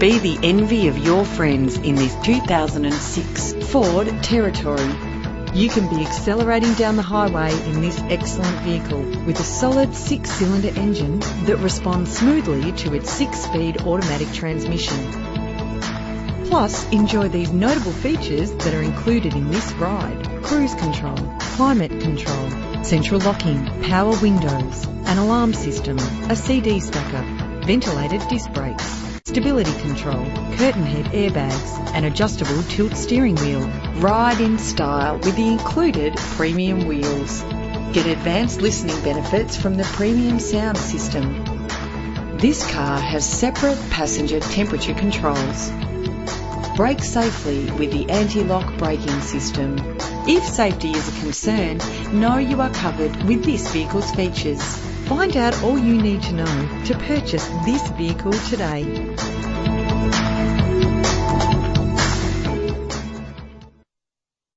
Be the envy of your friends in this 2006 Ford Territory. You can be accelerating down the highway in this excellent vehicle with a solid 6-cylinder engine that responds smoothly to its 6-speed automatic transmission. Plus, enjoy these notable features that are included in this ride: cruise control, climate control, central locking, power windows, an alarm system, a CD stacker, ventilated disc brakes, stability control, curtain head airbags, an adjustable tilt steering wheel. Ride in style with the included premium wheels. Get advanced listening benefits from the premium sound system. This car has separate passenger temperature controls. Brake safely with the anti-lock braking system. If safety is a concern, know you are covered with this vehicle's features. Find out all you need to know to purchase this vehicle today.